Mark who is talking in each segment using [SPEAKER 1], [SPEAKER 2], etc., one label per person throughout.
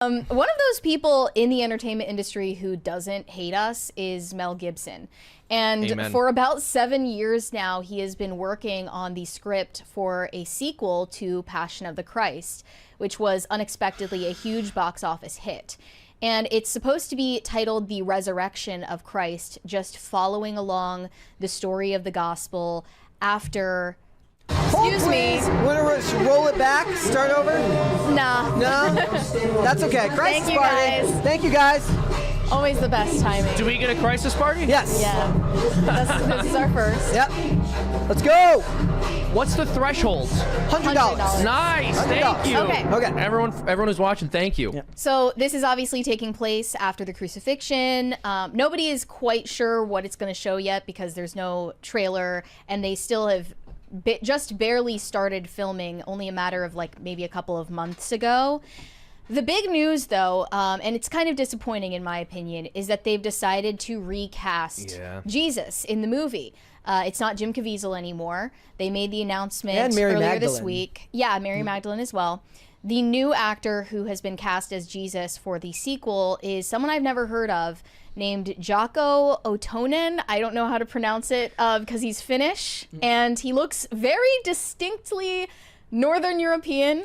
[SPEAKER 1] One of those people in the entertainment industry who doesn't hate us is Mel Gibson. And
[SPEAKER 2] Amen.
[SPEAKER 1] For about 7 years now, he has been working on the script for a sequel to Passion of the Christ, which was unexpectedly a huge box office hit. And it's supposed to be titled The Resurrection of Christ, just following along the story of the gospel after... Excuse me.
[SPEAKER 3] Want to roll it back? Start over?
[SPEAKER 1] Nah.
[SPEAKER 3] No? That's okay. Crisis
[SPEAKER 1] Thank you,
[SPEAKER 3] party.
[SPEAKER 1] guys.
[SPEAKER 3] Thank you, guys.
[SPEAKER 1] Always the best timing.
[SPEAKER 2] Do we get a crisis party?
[SPEAKER 3] Yes.
[SPEAKER 1] Yeah. This is our first.
[SPEAKER 3] Yep. Let's go.
[SPEAKER 2] What's the threshold?
[SPEAKER 3] $100.
[SPEAKER 2] Nice. Thank you.
[SPEAKER 1] Okay.
[SPEAKER 3] Okay.
[SPEAKER 2] Everyone who's watching, thank you.
[SPEAKER 3] Yeah.
[SPEAKER 1] So this is obviously taking place after the crucifixion. Nobody is quite sure what it's going to show yet because there's no trailer, and they still have just barely started filming, only a matter of like maybe a couple of months ago. The big news, though, and it's kind of disappointing in my opinion, is that they've decided to recast Jesus in the movie. It's not Jim Caviezel anymore. They made the announcement earlier this week. Yeah, Mary Magdalene as well. The new actor who has been cast as Jesus for the sequel is someone I've never heard of, named Jocko Otonen. I don't know how to pronounce it because he's Finnish, and he looks very distinctly Northern European.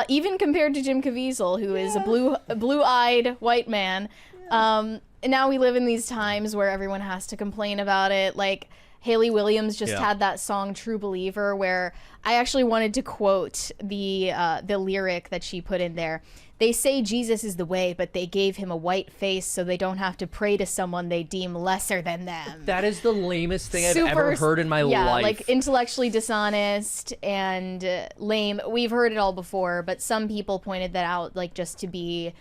[SPEAKER 1] Even compared to Jim Caviezel, who is a blue-eyed white man. And now we live in these times where everyone has to complain about it. Like Hayley Williams just had that song "True Believer," where I actually wanted to quote the lyric that she put in there. They say Jesus is the way, but they gave him a white face so they don't have to pray to someone they deem lesser than them.
[SPEAKER 2] That is the lamest thing I've ever heard in my life.
[SPEAKER 1] Yeah, like intellectually dishonest and lame. We've heard it all before, but some people pointed that out, like just to be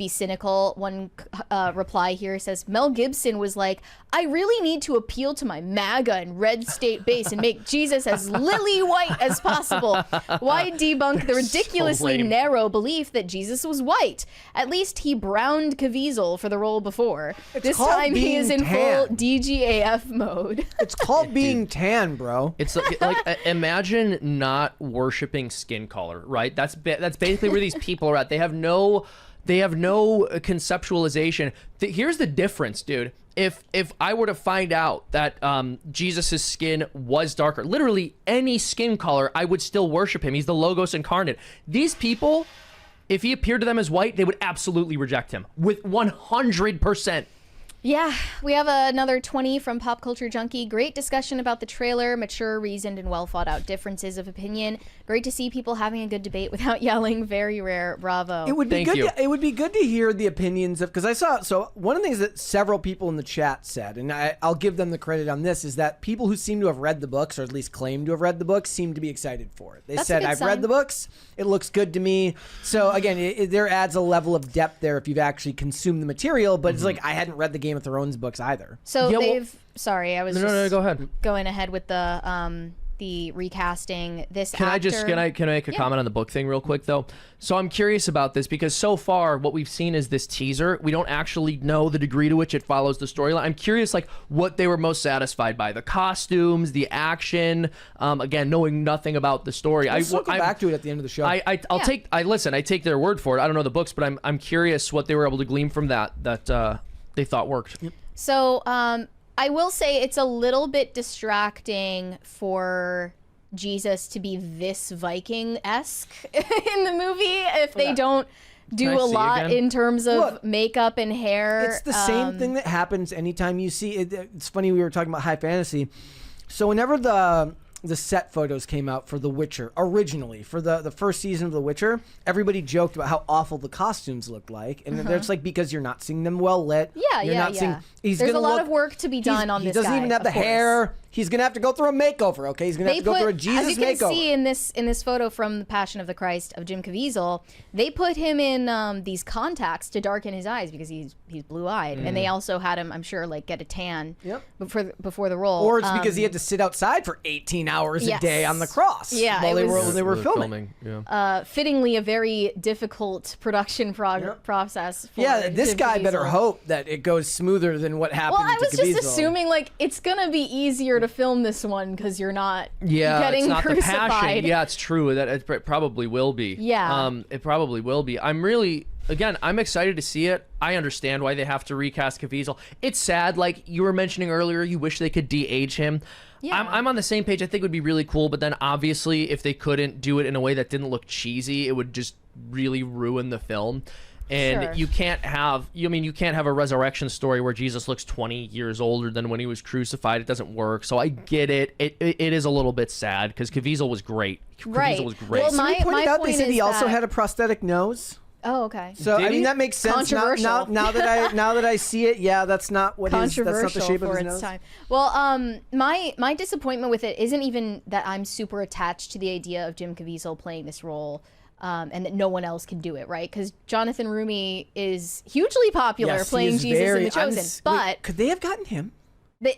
[SPEAKER 1] cynical. One reply here says, Mel Gibson was like, I really need to appeal to my MAGA and red state base and make Jesus as lily white as possible. Why debunk the ridiculously narrow belief that Jesus was white? At least he browned Caviezel for the role before. This time he is in full DGAF mode.
[SPEAKER 3] It's called being tan, bro.
[SPEAKER 2] It's like imagine not worshiping skin color, right? That's basically where these people are at. They have no conceptualization. Here's the difference, dude. If I were to find out that Jesus's skin was darker, literally any skin color, I would still worship him. He's the Logos incarnate. These people, if he appeared to them as white, they would absolutely reject him with 100%.
[SPEAKER 1] Yeah, we have another 20 from Pop Culture Junkie. Great discussion about the trailer, mature, reasoned, and well thought out differences of opinion. Great to see people having a good debate without yelling. Very rare. Bravo.
[SPEAKER 3] It would be it would be good to hear the opinions of, because I saw, so one of the things that several people in the chat said, and I'll give them the credit on this, is that people who seem to have read the books, or at least claim to have read the books, seem to be excited for it. They said, I've read the books, it looks good to me. So again, there adds a level of depth there if you've actually consumed the material, but it's like, I hadn't read the Game of Thrones books either.
[SPEAKER 1] So sorry, I was
[SPEAKER 2] no, go ahead.
[SPEAKER 1] Going ahead with the recasting. Can
[SPEAKER 2] I make a comment on the book thing real quick though? So I'm curious about this because so far what we've seen is this teaser. We don't actually know the degree to which it follows the storyline. I'm curious like what they were most satisfied by. The costumes, the action, again, knowing nothing about the story.
[SPEAKER 3] We'll circle back to it at the end of the show.
[SPEAKER 2] I take their word for it. I don't know the books, but I'm curious what they were able to glean from that they thought worked.
[SPEAKER 3] Yep.
[SPEAKER 1] So I will say it's a little bit distracting for Jesus to be this Viking-esque in the movie if they don't do a lot in terms of makeup and hair.
[SPEAKER 3] It's the same thing that happens anytime you see it. It's funny, we were talking about high fantasy. So whenever the set photos came out for The Witcher originally, for the first season of The Witcher, everybody joked about how awful the costumes looked like, and it's like because you're not seeing them well lit. There's
[SPEAKER 1] a lot of work to be done on this guy.
[SPEAKER 3] He doesn't even have the hair. He's gonna have to go through a makeover. Okay, he's gonna have to go through a Jesus makeover. As you can see
[SPEAKER 1] in this photo from the Passion of the Christ of Jim Caviezel, they put him in these contacts to darken his eyes because he's blue-eyed, and they also had him, I'm sure, like get a tan before the role.
[SPEAKER 3] Or it's because he had to sit outside for 18 hours a day on the cross while they were filming.
[SPEAKER 1] Fittingly, a very difficult production process.
[SPEAKER 3] This
[SPEAKER 1] Jim
[SPEAKER 3] guy
[SPEAKER 1] Caviezel.
[SPEAKER 3] better hope that it goes smoother than what happened.
[SPEAKER 1] Well, I was
[SPEAKER 3] to
[SPEAKER 1] just
[SPEAKER 3] Caviezel.
[SPEAKER 1] assuming like it's gonna be easier to film this one because you're not
[SPEAKER 2] Yeah,
[SPEAKER 1] getting
[SPEAKER 2] it's not
[SPEAKER 1] crucified.
[SPEAKER 2] the passion. Yeah, it's true. That it probably will be.
[SPEAKER 1] Yeah.
[SPEAKER 2] It probably will be. I'm excited to see it. I understand why they have to recast Caviezel. It's sad, like you were mentioning earlier, you wish they could de-age him.
[SPEAKER 1] Yeah.
[SPEAKER 2] I'm on the same page. I think it would be really cool, but then obviously if they couldn't do it in a way that didn't look cheesy, it would just really ruin the film. And
[SPEAKER 1] Sure.
[SPEAKER 2] you can't have a resurrection story where Jesus looks 20 years older than when he was crucified. It doesn't work. So I get it. It is a little bit sad because Caviezel was great.
[SPEAKER 1] Right.
[SPEAKER 2] Caviezel was great.
[SPEAKER 1] Well,
[SPEAKER 3] Somebody pointed out they
[SPEAKER 1] point
[SPEAKER 3] said he
[SPEAKER 1] is
[SPEAKER 3] also
[SPEAKER 1] that-
[SPEAKER 3] had a prosthetic nose.
[SPEAKER 1] Oh, okay.
[SPEAKER 3] So
[SPEAKER 2] Did
[SPEAKER 3] I mean
[SPEAKER 2] he?
[SPEAKER 3] that makes sense.
[SPEAKER 1] Controversial.
[SPEAKER 3] Now that I see it, yeah, that's not what that's not the
[SPEAKER 1] Controversial
[SPEAKER 3] shape of
[SPEAKER 1] for
[SPEAKER 3] his
[SPEAKER 1] its
[SPEAKER 3] nose.
[SPEAKER 1] time. Well, my disappointment with it isn't even that I'm super attached to the idea of Jim Caviezel playing this role. And that no one else can do it, right? Because Jonathan Rumi is hugely popular
[SPEAKER 3] Yes, he
[SPEAKER 1] playing
[SPEAKER 3] is
[SPEAKER 1] Jesus in
[SPEAKER 3] very-
[SPEAKER 1] The Chosen.
[SPEAKER 3] Wait,
[SPEAKER 1] But
[SPEAKER 3] could they have gotten him?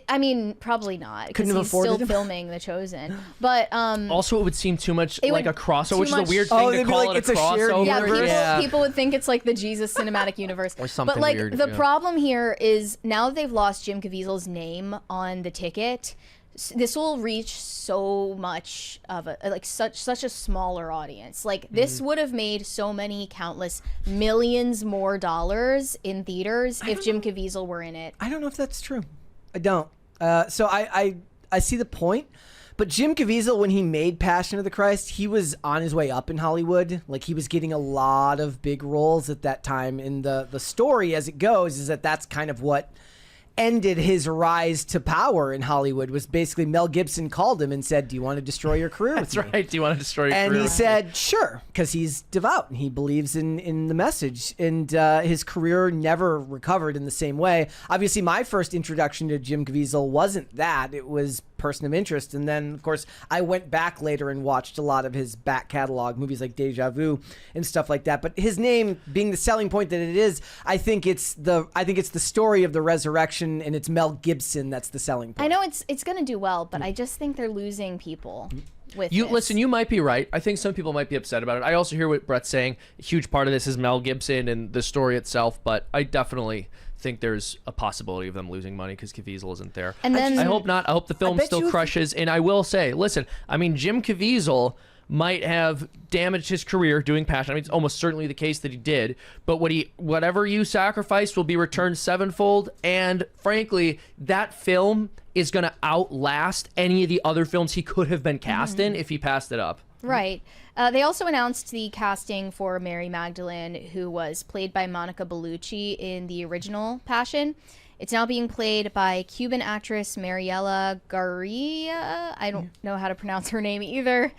[SPEAKER 1] I mean, probably not because
[SPEAKER 3] Couldn't have
[SPEAKER 1] he's still
[SPEAKER 3] afforded him?
[SPEAKER 1] filming The Chosen. But
[SPEAKER 2] Also, it would seem too much
[SPEAKER 1] It
[SPEAKER 2] like
[SPEAKER 1] would-
[SPEAKER 2] a crossover,
[SPEAKER 1] too
[SPEAKER 2] which is
[SPEAKER 1] much-
[SPEAKER 2] a weird
[SPEAKER 3] Oh,
[SPEAKER 2] thing
[SPEAKER 3] they'd
[SPEAKER 2] to
[SPEAKER 3] be
[SPEAKER 2] call
[SPEAKER 3] like,
[SPEAKER 2] it
[SPEAKER 3] it's
[SPEAKER 2] a
[SPEAKER 3] a shared
[SPEAKER 2] crossover.
[SPEAKER 1] yeah,
[SPEAKER 3] universe.
[SPEAKER 1] people would think it's like the Jesus cinematic universe.
[SPEAKER 2] Or something
[SPEAKER 1] but like
[SPEAKER 2] weird,
[SPEAKER 1] the
[SPEAKER 2] yeah.
[SPEAKER 1] problem here is now that they've lost Jim Caviezel's name on the ticket, this will reach so much of such a smaller audience. Like this would have made so many countless millions more dollars in theaters if Jim Caviezel were in it.
[SPEAKER 3] I don't know if that's true. I don't. So I see the point. But Jim Caviezel, when he made Passion of the Christ, he was on his way up in Hollywood. Like he was getting a lot of big roles at that time. And the story, as it goes, is that that's kind of what ended his rise to power in Hollywood. Was basically Mel Gibson called him and said, "Do you want to destroy your career with
[SPEAKER 2] That's
[SPEAKER 3] me?"
[SPEAKER 2] right. Do you want to destroy your
[SPEAKER 3] And
[SPEAKER 2] career?
[SPEAKER 3] he said, sure, because he's devout and he believes in the message. And his career never recovered in the same way. Obviously, my first introduction to Jim Caviezel wasn't that. It was Person of Interest. And then, of course, I went back later and watched a lot of his back catalog, movies like Deja Vu and stuff like that. But his name being the selling point that it is, I think it's the story of the resurrection, and it's Mel Gibson that's the selling point.
[SPEAKER 1] I know it's going to do well, but I just think they're losing people with
[SPEAKER 2] You
[SPEAKER 1] this.
[SPEAKER 2] listen, you might be right. I think some people might be upset about it. I also hear what Brett's saying. A huge part of this is Mel Gibson and the story itself, but I definitely think there's a possibility of them losing money because Caviezel isn't there.
[SPEAKER 1] And then
[SPEAKER 2] I hope not. I hope the film
[SPEAKER 3] bet
[SPEAKER 2] still
[SPEAKER 3] you-
[SPEAKER 2] crushes. And I will say, listen, I mean, Jim Caviezel might have damaged his career doing Passion. I mean, it's almost certainly the case that he did. But whatever you sacrificed will be returned sevenfold. And frankly, that film is going to outlast any of the other films he could have been cast in if he passed it up.
[SPEAKER 1] Right. They also announced the casting for Mary Magdalene, who was played by Monica Bellucci in the original Passion. It's now being played by Cuban actress Mariela Garcia. I don't know how to pronounce her name either.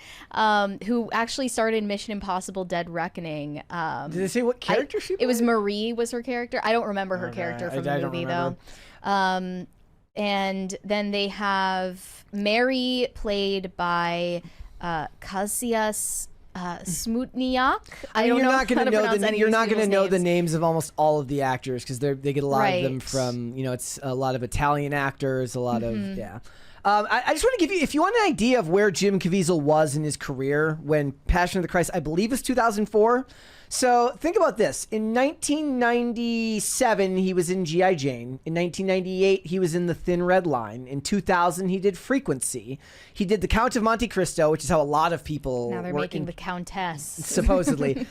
[SPEAKER 1] Who actually starred in Mission Impossible: Dead Reckoning.
[SPEAKER 3] Did they say what character she played?
[SPEAKER 1] It was Marie was her character. I don't remember her character from
[SPEAKER 3] I
[SPEAKER 1] the
[SPEAKER 3] don't
[SPEAKER 1] movie
[SPEAKER 3] remember.
[SPEAKER 1] though. And then they have Mary played by Kasias Smutniak. I don't
[SPEAKER 3] you're
[SPEAKER 1] know
[SPEAKER 3] not going
[SPEAKER 1] how
[SPEAKER 3] to
[SPEAKER 1] to
[SPEAKER 3] know
[SPEAKER 1] pronounce any
[SPEAKER 3] you're
[SPEAKER 1] of
[SPEAKER 3] not
[SPEAKER 1] these
[SPEAKER 3] going to know
[SPEAKER 1] people's
[SPEAKER 3] the
[SPEAKER 1] names.
[SPEAKER 3] names of almost all of the actors because they get a lot of them
[SPEAKER 1] Right.
[SPEAKER 3] from it's a lot of Italian actors, a lot of yeah. I just want to give you, if you want an idea of where Jim Caviezel was in his career when Passion of the Christ, I believe, was 2004. So think about this. In 1997, he was in G.I. Jane. In 1998, he was in The Thin Red Line. In 2000, he did Frequency. He did The Count of Monte Cristo, which is how a lot of people
[SPEAKER 1] Now they're
[SPEAKER 3] were
[SPEAKER 1] making
[SPEAKER 3] in-
[SPEAKER 1] the Countess.
[SPEAKER 3] supposedly.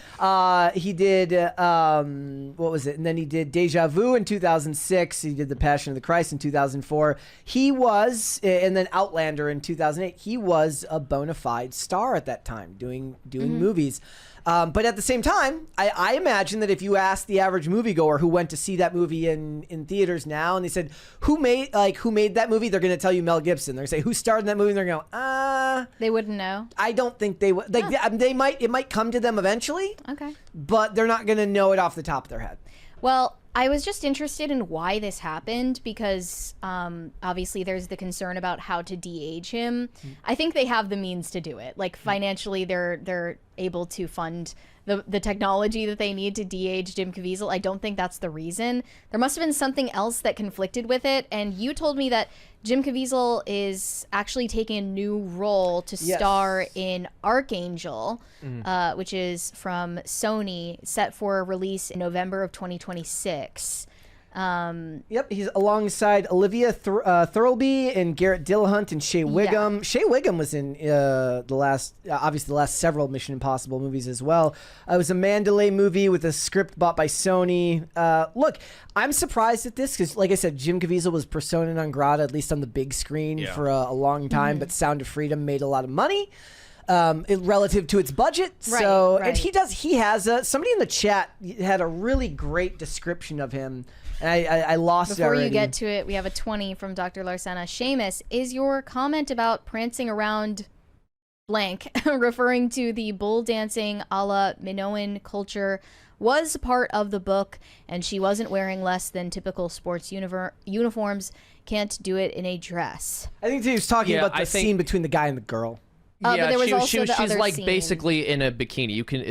[SPEAKER 3] He did, what was it? And then he did Deja Vu in 2006. He did The Passion of the Christ in 2004. He was, and then Outlander in 2008. He was a bona fide star at that time, doing movies. But at the same time, I imagine that if you asked the average moviegoer who went to see that movie in theaters now, and they said, who made that movie? They're going to tell you Mel Gibson. They're going to say, who starred in that movie? And they're going to go,
[SPEAKER 1] They wouldn't know.
[SPEAKER 3] I don't think they would. Like they might. It might come to them eventually,
[SPEAKER 1] Okay.
[SPEAKER 3] but they're not going to know it off the top of their head.
[SPEAKER 1] Well, I was just interested in why this happened because obviously there's the concern about how to de-age him. I think they have the means to do it. Like financially, they're able to fund the technology that they need to de-age Jim Caviezel. I don't think that's the reason. There must have been something else that conflicted with it. And you told me that Jim Caviezel is actually taking a new role to
[SPEAKER 3] Yes.
[SPEAKER 1] star in Archangel, which is from Sony, set for release in November of 2026.
[SPEAKER 3] Yep, he's alongside Olivia Thirlby and Garrett Dillahunt and Shea Whigham. Shea Whigham was in obviously the last several Mission Impossible movies as well. It was a Mandalay movie with a script bought by Sony. Look, I'm surprised at this because, like I said, Jim Caviezel was persona non grata, at least on the big screen, for a long time. But Sound of Freedom made a lot of money. Relative to its budget. So, and he has somebody in the chat had a really great description of him. And I lost it
[SPEAKER 1] Before
[SPEAKER 3] already.
[SPEAKER 1] you get to it, we have a 20 from Dr. Larsena. Seamus, is your comment about prancing around blank referring to the bull dancing a la Minoan culture was part of the book, and she wasn't wearing less than typical sports uniforms, can't do it in a dress?
[SPEAKER 3] I think he was talking about the scene between the guy and the girl.
[SPEAKER 1] But there was also the
[SPEAKER 2] she's
[SPEAKER 1] other
[SPEAKER 2] like
[SPEAKER 1] scene.
[SPEAKER 2] basically in a bikini. You can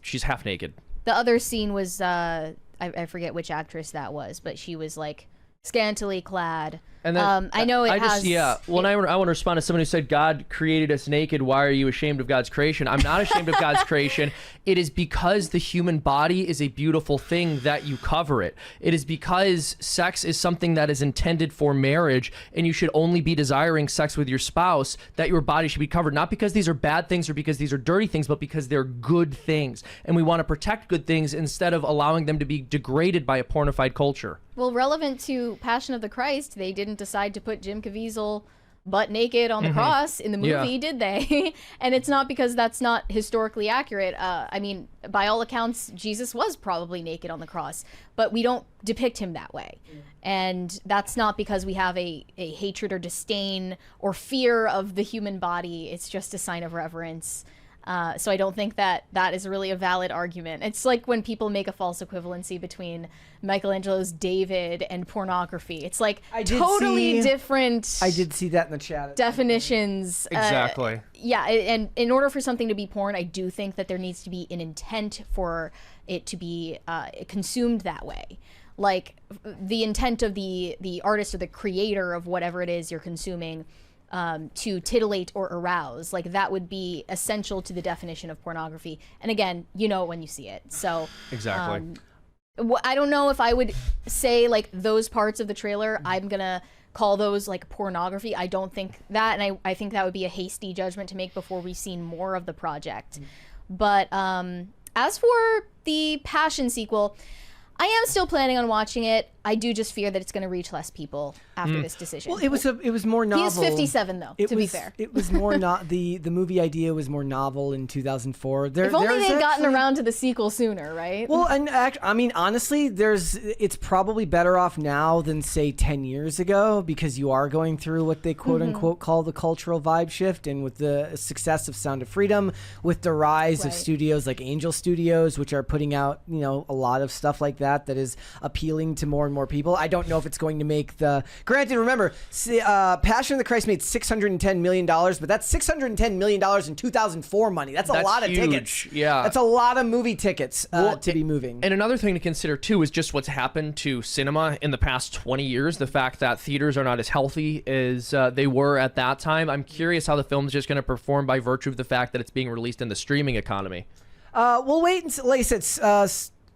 [SPEAKER 2] she's half naked.
[SPEAKER 1] The other scene was I forget which actress that was, but she was like scantily clad.
[SPEAKER 2] And then
[SPEAKER 1] I know it has.
[SPEAKER 2] Well, I want to respond to someone who said God created us naked. Why are you ashamed of God's creation? I'm not ashamed of God's creation. It is because the human body is a beautiful thing that you cover it. It is because sex is something that is intended for marriage, and you should only be desiring sex with your spouse, that your body should be covered. Not because these are bad things or because these are dirty things, but because they're good things. And we want to protect good things instead of allowing them to be degraded by a pornified culture.
[SPEAKER 1] Well, relevant to Passion of the Christ, they didn't decide to put Jim Caviezel butt naked on the cross in the movie, did they? And it's not because that's not historically accurate. I mean, by all accounts, Jesus was probably naked on the cross, but we don't depict him that way. And that's not because we have a hatred or disdain or fear of the human body. It's just a sign of reverence. So I don't think that is really a valid argument. It's like when people make a false equivalency between Michelangelo's David and pornography. It's like totally different.
[SPEAKER 3] I did see that in the chat.
[SPEAKER 1] Definitions.
[SPEAKER 2] Exactly.
[SPEAKER 1] And in order for something to be porn, I do think that there needs to be an intent for it to be consumed that way. Like the intent of the artist or the creator of whatever it is you're consuming to titillate or arouse, like that would be essential to the definition of pornography. And again, you know it when you see it. So
[SPEAKER 2] exactly.
[SPEAKER 1] I don't know if I would say like those parts of the trailer I'm gonna call those like pornography. I don't think that, and I think that would be a hasty judgment to make before we've seen more of the project. But as for the Passion sequel, I am still planning on watching it. I do just fear that it's going to reach less people after this decision.
[SPEAKER 3] Well, it was more novel.
[SPEAKER 1] He is 57 though, to be fair.
[SPEAKER 3] It was more not the movie idea was more novel in 2004.
[SPEAKER 1] If only they'd gotten around to the sequel sooner, right?
[SPEAKER 3] Well, and I mean, honestly, it's probably better off now than say 10 years ago because you are going through what they quote unquote call the cultural vibe shift, and with the success of Sound of Freedom, with the rise of studios like Angel Studios, which are putting out a lot of stuff like that is appealing to more and more people. I don't know if it's going to make the. Granted, remember, Passion of the Christ made $610 million, but that's $610 million in 2004 money. That's a lot of
[SPEAKER 2] huge.
[SPEAKER 3] tickets.
[SPEAKER 2] Yeah,
[SPEAKER 3] that's a lot of movie tickets to be moving.
[SPEAKER 2] And another thing to consider too is just what's happened to cinema in the past 20 years. The fact that theaters are not as healthy as they were at that time. I'm curious how the film's just going to perform by virtue of the fact that it's being released in the streaming economy.
[SPEAKER 3] We'll wait and see. Like I said,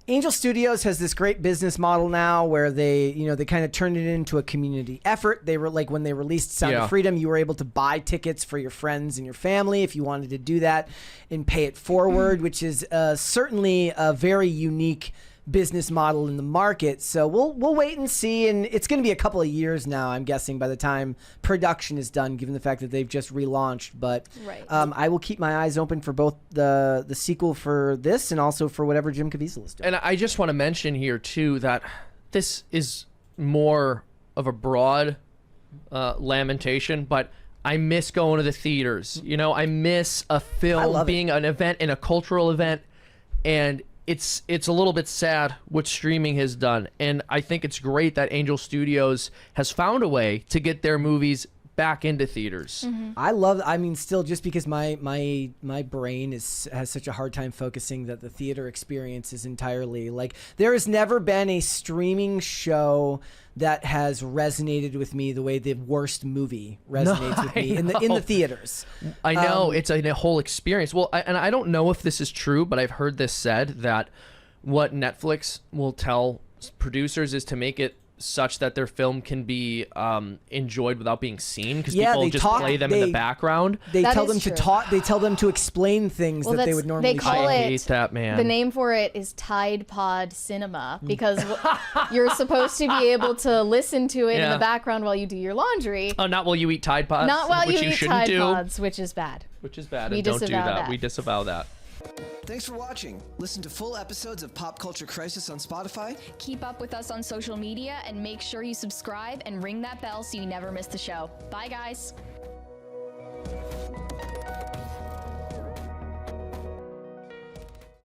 [SPEAKER 3] Angel Studios has this great business model now where they kind of turned it into a community effort. They were like when they released Sound of Freedom, you were able to buy tickets for your friends and your family if you wanted to do that and pay it forward, which is certainly a very unique business model in the market. So we'll wait and see, and it's going to be a couple of years now, I'm guessing, by the time production is done, given the fact that they've just relaunched. But I will keep my eyes open for both the sequel for this and also for whatever Jim Caviezel is doing.
[SPEAKER 2] And I just want to mention here too that this is more of a broad lamentation, but I miss going to the theaters. I miss a film being an event and a cultural event, and it's a little bit sad what streaming has done. And I think it's great that Angel Studios has found a way to get their movies back into theaters.
[SPEAKER 3] I mean, still, just because my brain has such a hard time focusing that the theater experience is entirely like, there has never been a streaming show that has resonated with me the way the worst movie resonates with me in the theaters.
[SPEAKER 2] I know it's a whole experience. Well, and I don't know if this is true, but I've heard this said that what Netflix will tell producers is to make it such that their film can be enjoyed without being seen, because
[SPEAKER 3] Yeah,
[SPEAKER 2] people
[SPEAKER 3] they
[SPEAKER 2] just
[SPEAKER 3] talk-
[SPEAKER 2] play them in
[SPEAKER 3] they-
[SPEAKER 2] the background.
[SPEAKER 3] They
[SPEAKER 1] That
[SPEAKER 3] tell
[SPEAKER 1] is
[SPEAKER 3] them to
[SPEAKER 1] true.
[SPEAKER 3] talk. They tell them to explain things that they would normally.
[SPEAKER 1] They call
[SPEAKER 2] I
[SPEAKER 1] it,
[SPEAKER 2] hate that, man.
[SPEAKER 1] The name for it is Tide Pod Cinema, because you're supposed to be able to listen to it in
[SPEAKER 2] Yeah.
[SPEAKER 1] the background while you do your laundry.
[SPEAKER 2] Oh, not while you eat Tide Pods.
[SPEAKER 1] Not while
[SPEAKER 2] which
[SPEAKER 1] you eat
[SPEAKER 2] shouldn't
[SPEAKER 1] Tide
[SPEAKER 2] do,
[SPEAKER 1] Pods, which is bad.
[SPEAKER 2] which is bad.
[SPEAKER 1] We
[SPEAKER 2] And don't do
[SPEAKER 1] disavow
[SPEAKER 2] that.
[SPEAKER 1] that.
[SPEAKER 2] We disavow that.
[SPEAKER 3] Thanks for watching. Listen to full episodes of Pop Culture Crisis on Spotify.
[SPEAKER 4] Keep up with us on social media and make sure you subscribe and ring that bell so you never miss the show. Bye, guys.